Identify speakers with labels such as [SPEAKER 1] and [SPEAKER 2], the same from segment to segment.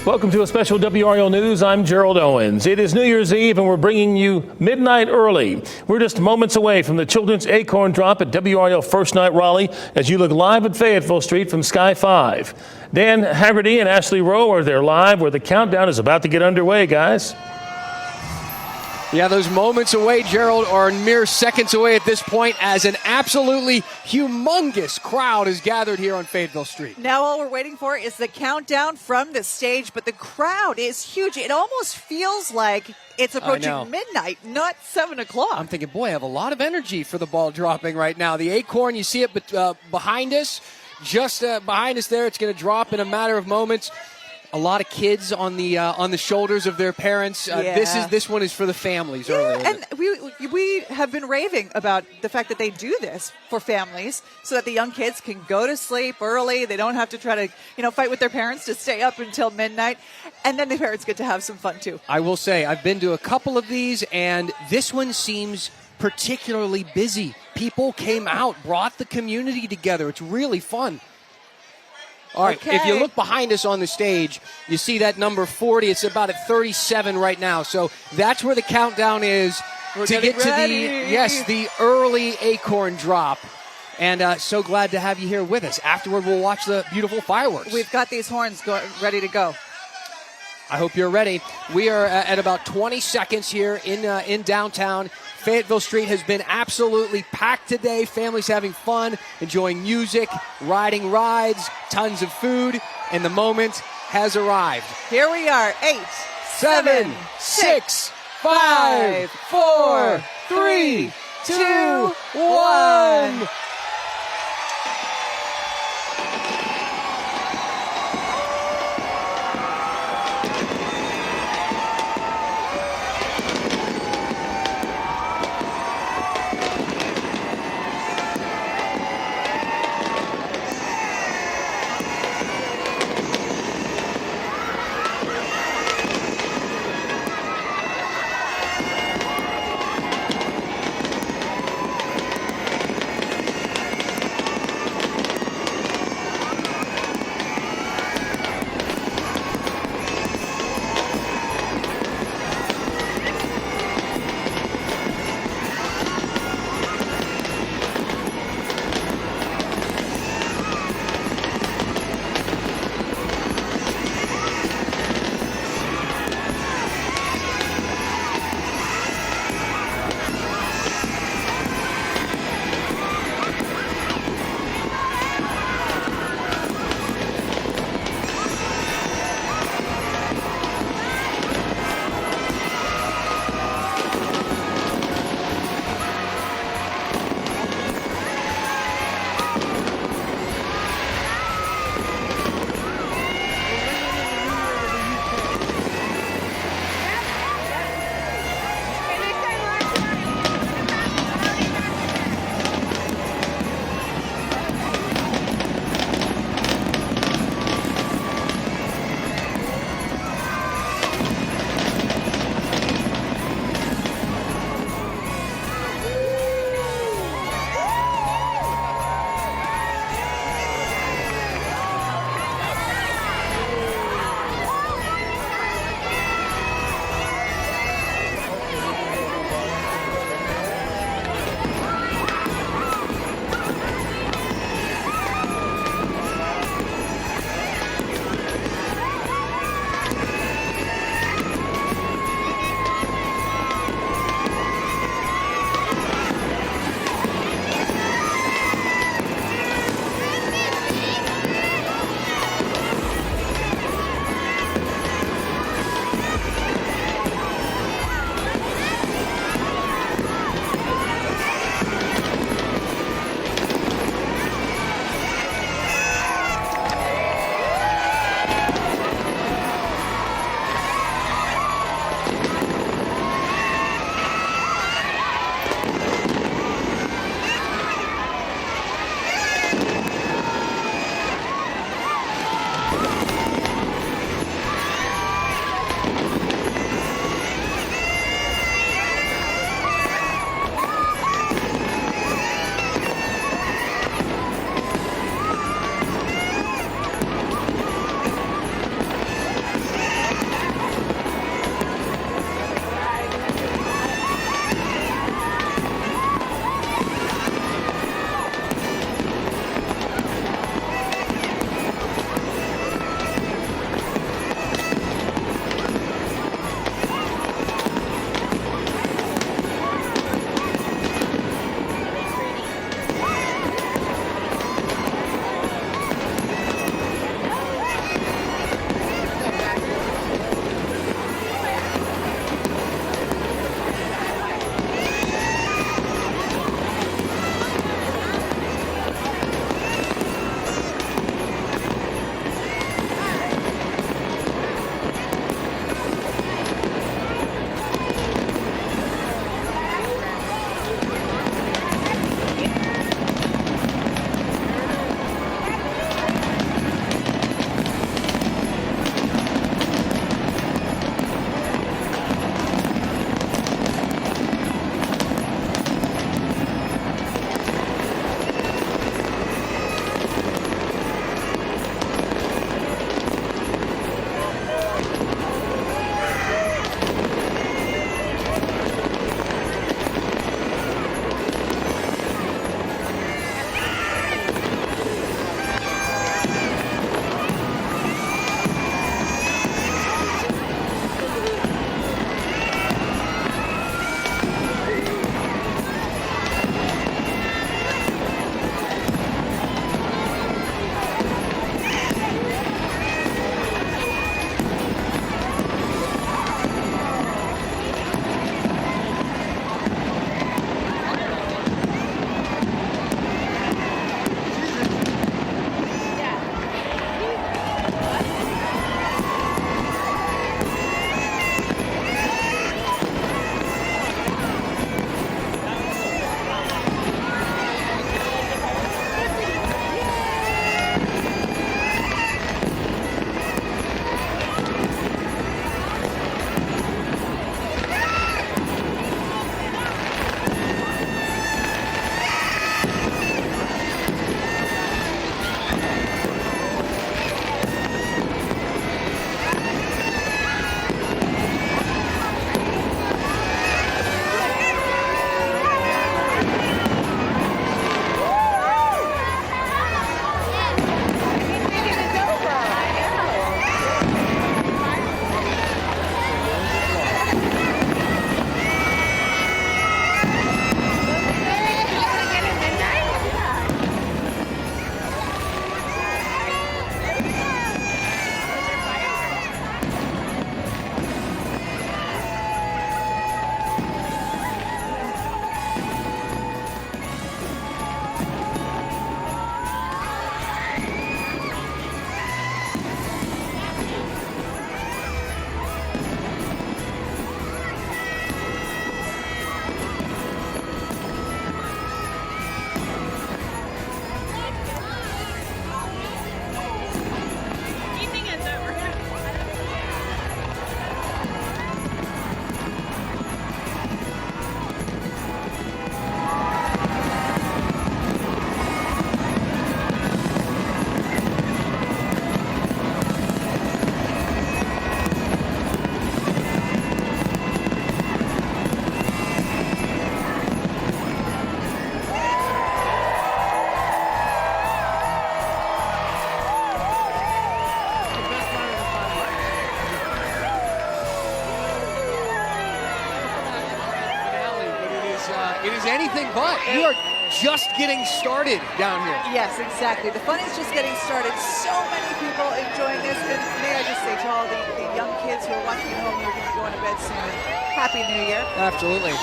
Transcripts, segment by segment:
[SPEAKER 1] Welcome to a special WRAL News. I'm Gerald Owens. It is New Year's Eve, and we're bringing you Midnight Early. We're just moments away from the children's acorn drop at WRAL First Night Raleigh as you look live at Fayetteville Street from Sky 5. Dan Haggerty and Ashley Rowe are there live where the countdown is about to get underway, guys.
[SPEAKER 2] Yeah, those moments away, Gerald, are mere seconds away at this point as an absolutely humongous crowd is gathered here on Fayetteville Street.
[SPEAKER 3] Now all we're waiting for is the countdown from the stage, but the crowd is huge. It almost feels like it's approaching midnight, not 7 o'clock.
[SPEAKER 2] I'm thinking, boy, I have a lot of energy for the ball dropping right now. The acorn, you see it behind us, just behind us there. It's going to drop in a matter of moments. A lot of kids on the shoulders of their parents. This one is for the families.
[SPEAKER 3] And we have been raving about the fact that they do this for families so that the young kids can go to sleep early. They don't have to try to fight with their parents to stay up until midnight, and then the parents get to have some fun too.
[SPEAKER 2] I will say I've been to a couple of these, and this one seems particularly busy. People came out, brought the community together. It's really fun. All right,
[SPEAKER 3] okay.
[SPEAKER 2] If you look behind us on the stage, you see that number 40. It's about at 37 right now. So that's where the countdown is to get to the early acorn drop. And so glad to have you here with us. Afterward, we'll watch the beautiful fireworks.
[SPEAKER 3] We've got these horns ready to go.
[SPEAKER 2] I hope you're ready. We are at about 20 seconds here in downtown. Fayetteville Street has been absolutely packed today. Families having fun, enjoying music, riding rides, tons of food, and the moment has arrived.
[SPEAKER 3] Here we are, 8,
[SPEAKER 2] 7, 6, 5, 4, 3, 2, 1. It is anything but. You are just getting started down here.
[SPEAKER 3] Yes, exactly. The fun is just getting started. So many people enjoying this. And may I just say to all the young kids who are watching at home who are going to be going to bed soon, Happy New Year.
[SPEAKER 2] Absolutely.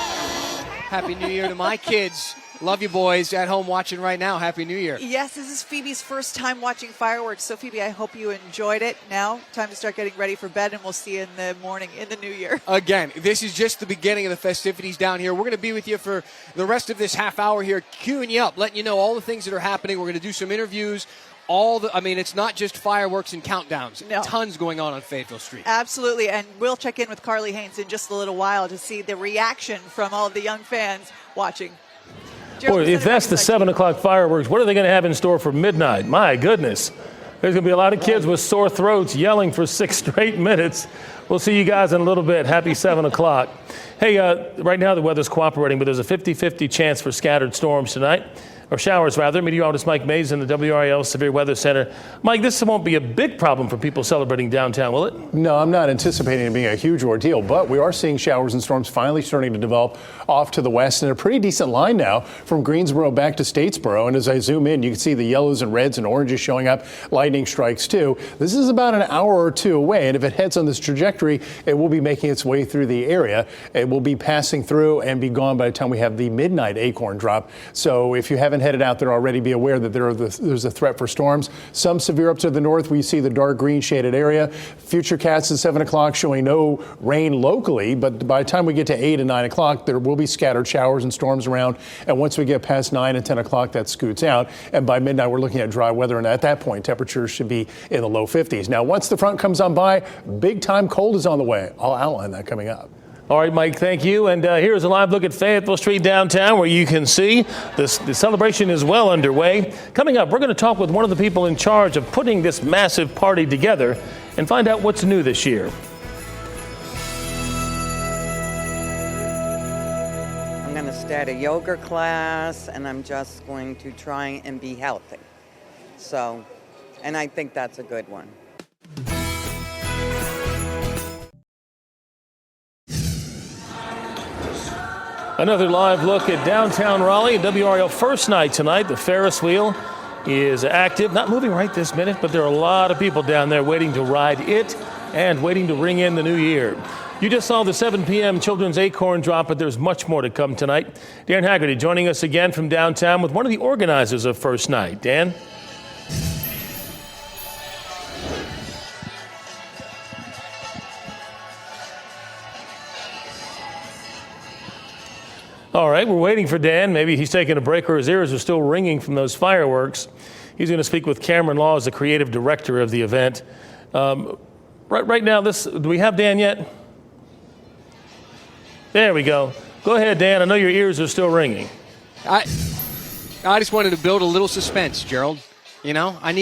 [SPEAKER 2] Happy New Year to my kids. Love you boys at home watching right now. Happy New Year.
[SPEAKER 3] Yes, this is Phoebe's first time watching fireworks. So, Phoebe, I hope you enjoyed it. Now, time to start getting ready for bed, and we'll see you in the morning in the new year.
[SPEAKER 2] Again, this is just the beginning of the festivities down here. We're going to be with you for the rest of this half hour here, queuing you up, letting you know all the things that are happening. We're going to do some interviews. It's not just fireworks and countdowns.
[SPEAKER 3] No.
[SPEAKER 2] Tons going on Fayetteville Street.
[SPEAKER 3] Absolutely, and we'll check in with Carly Haynes in just a little while to see the reaction from all of the young fans watching.
[SPEAKER 1] Boy, if that's the 7 o'clock fireworks, what are they going to have in store for midnight? My goodness. There's going to be a lot of kids with sore throats yelling for 6 straight minutes. We'll see you guys in a little bit. Happy 7 o'clock. Hey, right now the weather's cooperating, but there's a 50-50 chance for scattered storms tonight. Or showers, rather. Meteorologist Mike Mays in the WRAL Severe Weather Center. Mike, this won't be a big problem for people celebrating downtown, will it?
[SPEAKER 4] No, I'm not anticipating it being a huge ordeal, but we are seeing showers and storms finally starting to develop off to the west, and a pretty decent line now from Greensboro back to Statesboro. And as I zoom in, you can see the yellows and reds and oranges showing up, lightning strikes too. This is about an hour or two away, and if it heads on this trajectory, it will be making its way through the area. It will be passing through and be gone by the time we have the midnight acorn drop. So if you haven't headed out there already, be aware that there's a threat for storms. Some severe up to the north. We see the dark green shaded area. Future cats at 7 o'clock showing no rain locally, but by the time we get to 8 and 9 o'clock, there will be scattered showers and storms around. And once we get past 9 and 10 o'clock, that scoots out. And by midnight, we're looking at dry weather. And at that point, temperatures should be in the low 50s. Now, once the front comes on by, big time cold is on the way. I'll outline that coming up.
[SPEAKER 1] All right, Mike, thank you. And here's a live look at Fayetteville Street downtown, where you can see the celebration is well underway. Coming up, we're going to talk with one of the people in charge of putting this massive party together and find out what's new this year.
[SPEAKER 5] I'm going to start a yoga class, and I'm just going to try and be healthy. So, and I think that's a good one.
[SPEAKER 1] Another live look at downtown Raleigh. WRL first night tonight. The Ferris wheel is active. Not moving right this minute, but there are a lot of people down there waiting to ride it and waiting to ring in the new year. You just saw the 7 p.m. children's acorn drop, but there's much more to come tonight. Dan Haggerty joining us again from downtown with one of the organizers of first night. Dan? All right, we're waiting for Dan. Maybe he's taking a break or his ears are still ringing from those fireworks. He's going to speak with Cameron Law as the creative director of the event. Right now, do we have Dan yet? There we go. Go ahead, Dan. I know your ears are still ringing.
[SPEAKER 2] I just wanted to build a little suspense, Gerald. You know, I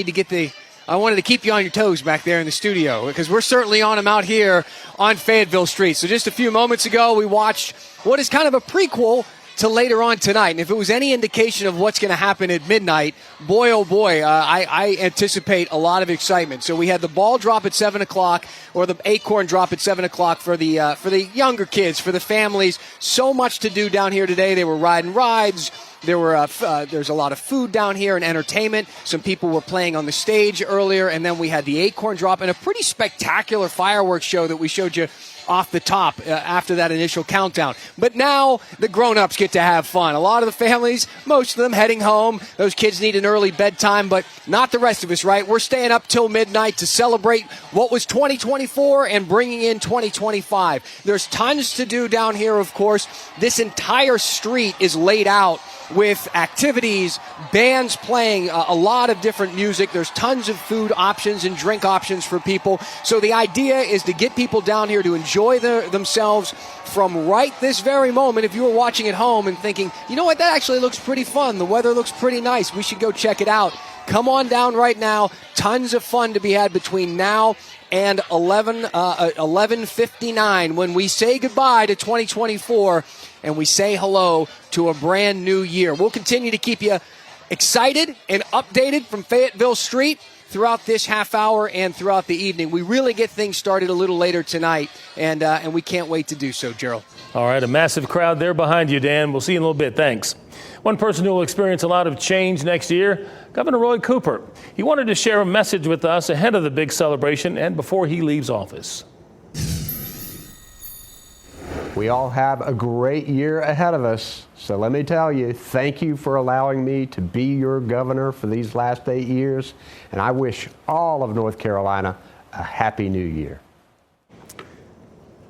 [SPEAKER 2] wanted to keep you on your toes back there in the studio because we're certainly on them out here on Fayetteville Street. So just a few moments ago, we watched what is kind of a prequel to later on tonight. And if it was any indication of what's going to happen at midnight, boy, oh boy, I anticipate a lot of excitement. So we had the ball drop at 7 o'clock, or the acorn drop at 7 o'clock for the younger kids, for the families. So much to do down here today. They were riding rides. There's a lot of food down here and entertainment. Some people were playing on the stage earlier, and then we had the acorn drop and a pretty spectacular fireworks show that we showed you off the top after that initial countdown. But now the grown-ups get to have fun. A lot of the families, most of them heading home. Those kids need an early bedtime, but not the rest of us, right? We're staying up till midnight to celebrate what was 2024 and bringing in 2025. There's tons to do down here, of course. This entire street is laid out with activities, bands playing a lot of different music. There's tons of food options and drink options for people. So the idea is to get people down here to enjoy themselves from right this very moment. If you were watching at home and thinking, you know what, that actually looks pretty fun. The weather looks pretty nice. We should go check it out. Come on down right now. Tons of fun to be had between now and 11:59 when we say goodbye to 2024 and we say hello to a brand new year. We'll continue to keep you excited and updated from Fayetteville Street throughout this half hour and throughout the evening. We really get things started a little later tonight, and we can't wait to do so, Gerald.
[SPEAKER 1] All right, a massive crowd there behind you, Dan. We'll see you in a little bit. Thanks. One person who will experience a lot of change next year, Governor Roy Cooper. He wanted to share a message with us ahead of the big celebration and before he leaves office.
[SPEAKER 6] We all have a great year ahead of us. So let me tell you, thank you for allowing me to be your governor for these last 8 years. And I wish all of North Carolina a happy new year.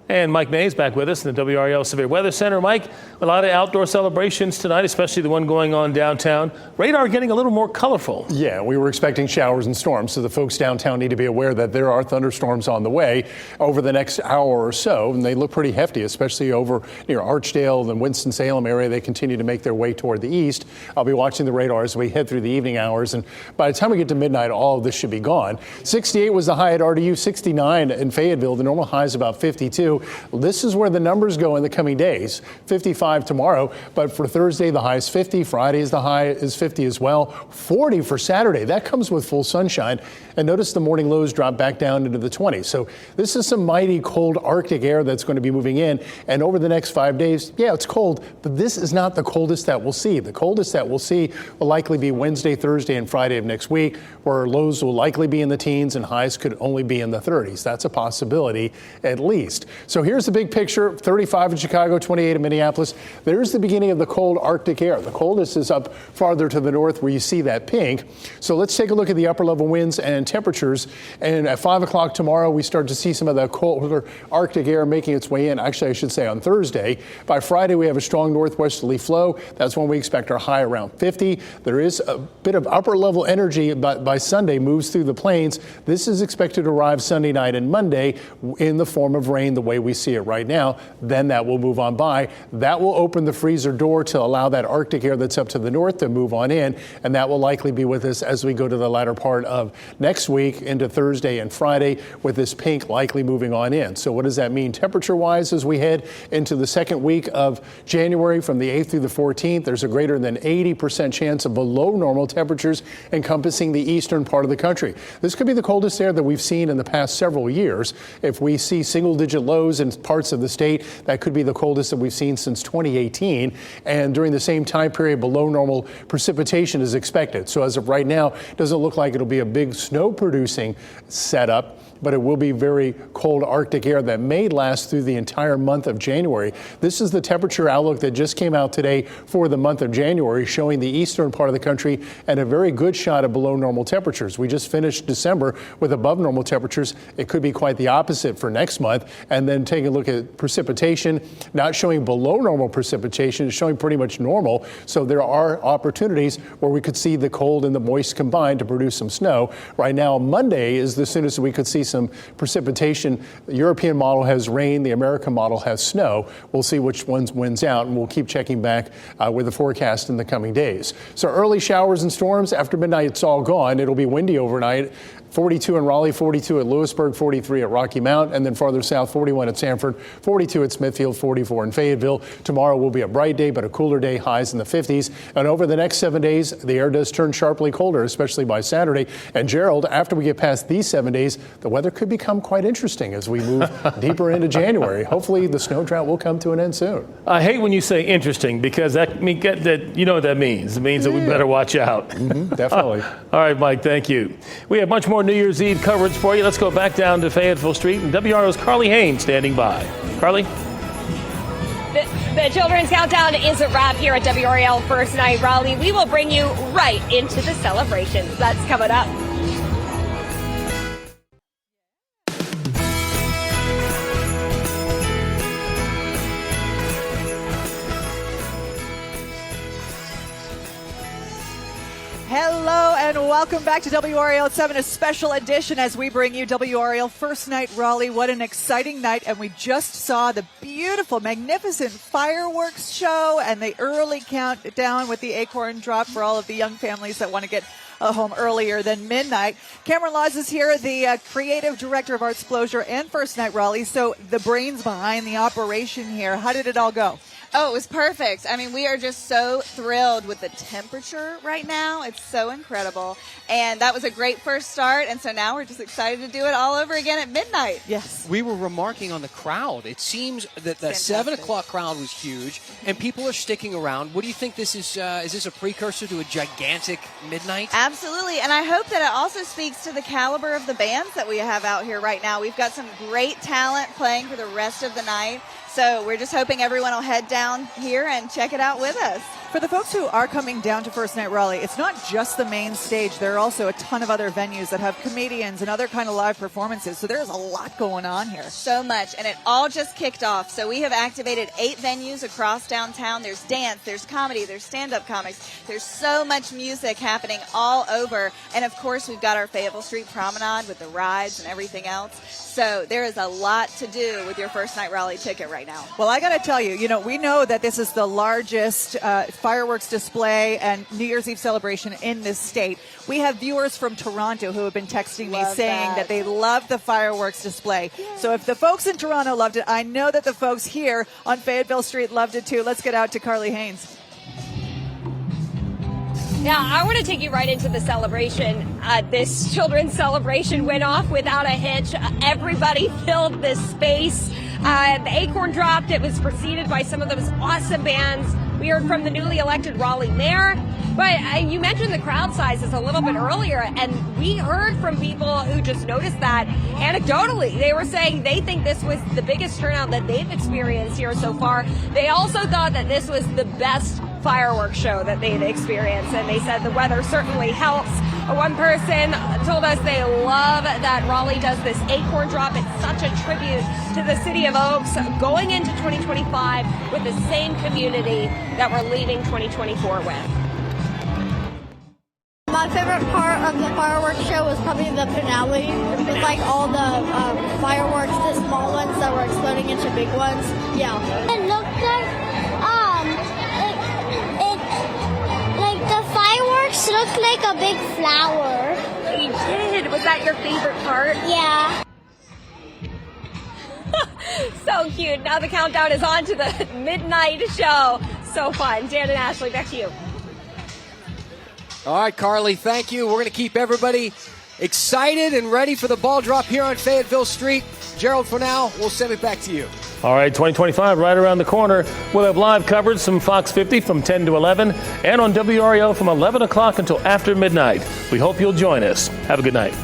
[SPEAKER 1] And Mike Mays back with us in the WRAL Severe Weather Center. Mike, a lot of outdoor celebrations tonight, especially the one going on downtown. Radar getting a little more colorful.
[SPEAKER 4] Yeah, we were expecting showers and storms, so the folks downtown need to be aware that there are thunderstorms on the way over the next hour or so, and they look pretty hefty, especially over near Archdale and Winston-Salem area. They continue to make their way toward the east. I'll be watching the radar as we head through the evening hours, and by the time we get to midnight, all of this should be gone. 68 was the high at RDU, 69 in Fayetteville. The normal high is about 52. This is where the numbers go in the coming days. 55 tomorrow, but for Thursday, the high is 50. Friday's the high is 50 as well. 40 for Saturday. That comes with full sunshine. And notice the morning lows drop back down into the 20s. So this is some mighty cold Arctic air that's going to be moving in. And over the next 5 days, yeah, it's cold, but this is not the coldest that we'll see. The coldest that we'll see will likely be Wednesday, Thursday, and Friday of next week, where lows will likely be in the teens and highs could only be in the 30s. That's a possibility, at least. So here's the big picture. 35 in Chicago, 28 in Minneapolis. There's the beginning of the cold Arctic air. The coldest is up farther to the north where you see that pink. So let's take a look at the upper level winds and temperatures. And at 5 o'clock tomorrow, we start to see some of that colder Arctic air making its way in. Actually, I should say on Thursday. By Friday, we have a strong northwesterly flow. That's when we expect our high around 50. There is a bit of upper level energy, but by Sunday moves through the plains. This is expected to arrive Sunday night and Monday in the form of rain the way we see it right now. Then that will move on by. That will open the freezer door to allow that Arctic air that's up to the north to move on in. And that will likely be with us as we go to the latter part of next week into Thursday and Friday, with this pink likely moving on in. So what does that mean temperature wise as we head into the second week of January from the 8th through the 14th? There's a greater than 80% chance of below normal temperatures encompassing the eastern part of the country. This could be the coldest air that we've seen in the past several years. If we see single digit lows in parts of the state, that could be the coldest that we've seen since 2018. And during the same time period, below normal precipitation is expected. So as of right now, it doesn't look like it'll be a big snow producing setup, but it will be very cold Arctic air that may last through the entire month of January. This is the temperature outlook that just came out today for the month of January, showing the eastern part of the country and a very good shot of below normal temperatures. We just finished December with above normal temperatures. It could be quite the opposite for next month. And then taking a look at precipitation, not showing below normal precipitation, it's showing pretty much normal. So there are opportunities where we could see the cold and the moist combined to produce some snow. Right now, Monday is the soonest we could see some precipitation. The European model has rain, the American model has snow. We'll see which ones wins out, and we'll keep checking back with the forecast in the coming days. So early showers and storms. After midnight, it's all gone. It'll be windy overnight. 42 in Raleigh, 42 at Lewisburg, 43 at Rocky Mount, and then farther south, 41 at Sanford, 42 at Smithfield, 44 in Fayetteville. Tomorrow will be a bright day, but a cooler day, highs in the 50s. And over the next 7 days, the air does turn sharply colder, especially by Saturday. And Gerald, after we get past these 7 days, the weather could become quite interesting as we move deeper into January. Hopefully, the snow drought will come to an end soon.
[SPEAKER 1] I hate when you say interesting, because that you know what that means. It means that we better watch out.
[SPEAKER 4] Definitely.
[SPEAKER 1] All right, Mike, thank you. We have much more New Year's Eve coverage for you. Let's go back down to Fayetteville Street, and WRO's Carly Haynes standing by. Carly?
[SPEAKER 7] The Children's Countdown is a wrap here at WRAL First Night Raleigh. We will bring you right into the celebrations. That's coming up.
[SPEAKER 3] Hello and welcome back to WRAL 7, a special edition as we bring you WRAL First Night Raleigh. What an exciting night. And we just saw the beautiful, magnificent fireworks show and the early countdown with the acorn drop for all of the young families that want to get home earlier than midnight. Cameron Laws is here, the creative director of Artsplosure and First Night Raleigh. So the brains behind the operation here. How did it all go?
[SPEAKER 8] Oh, it was perfect. I mean, we are just so thrilled with the temperature right now. It's so incredible. And that was a great first start. And so now we're just excited to do it all over again at midnight.
[SPEAKER 3] Yes.
[SPEAKER 2] We were remarking on the crowd. It seems that the 7 o'clock crowd was huge, and people are sticking around. What do you think this is? Is this a precursor to a gigantic midnight?
[SPEAKER 8] Absolutely. And I hope that it also speaks to the caliber of the bands that we have out here right now. We've got some great talent playing for the rest of the night. So we're just hoping everyone will head down here and check it out with us.
[SPEAKER 3] For the folks who are coming down to First Night Raleigh, it's not just the main stage. There are also a ton of other venues that have comedians and other kind of live performances. So there's a lot going on here.
[SPEAKER 8] So much. And it all just kicked off. So we have activated 8 venues across downtown. There's dance, there's comedy, there's stand-up comics. There's so much music happening all over. And of course, we've got our Fayetteville Street Promenade with the rides and everything else. So there is a lot to do with your First Night Raleigh ticket right now.
[SPEAKER 3] Well, I got to tell you, we know that this is the largest fireworks display and New Year's Eve celebration in this state. We have viewers from Toronto who have been texting me saying that they love the fireworks display. Yay. So if the folks in Toronto loved it, I know that the folks here on Fayetteville Street loved it too. Let's get out to Carly Haynes.
[SPEAKER 7] Now, I want to take you right into the celebration. This children's celebration went off without a hitch. Everybody filled this space. The acorn dropped. It was preceded by some of those awesome bands. We heard from the newly elected Raleigh mayor. But you mentioned the crowd sizes a little bit earlier, and we heard from people who just noticed that anecdotally. They were saying they think this was the biggest turnout that they've experienced here so far. They also thought that this was the best fireworks show that they've experienced, and they said the weather certainly helps. One person told us they love that Raleigh does this acorn drop. It's such a tribute to the city of Oaks going into 2025 with the same community that we're leaving 2024 with.
[SPEAKER 9] My favorite part of the fireworks show was probably the finale with like all the fireworks, the small ones that were exploding into big ones. Yeah.
[SPEAKER 10] It looked like the fireworks looked like a big flower.
[SPEAKER 7] They did. Was that your favorite part?
[SPEAKER 10] Yeah.
[SPEAKER 7] So cute. Now the countdown is on to the midnight show. So fun. Dan and Ashley, back to you.
[SPEAKER 2] All right, Carly, thank you. We're going to keep everybody excited and ready for the ball drop here on Fayetteville Street. Gerald, for now, we'll send it back to you.
[SPEAKER 1] All right, 2025 right around the corner. We'll have live coverage from Fox 50 from 10 to 11 and on WRAL from 11 o'clock until after midnight. We hope you'll join us. Have a good night.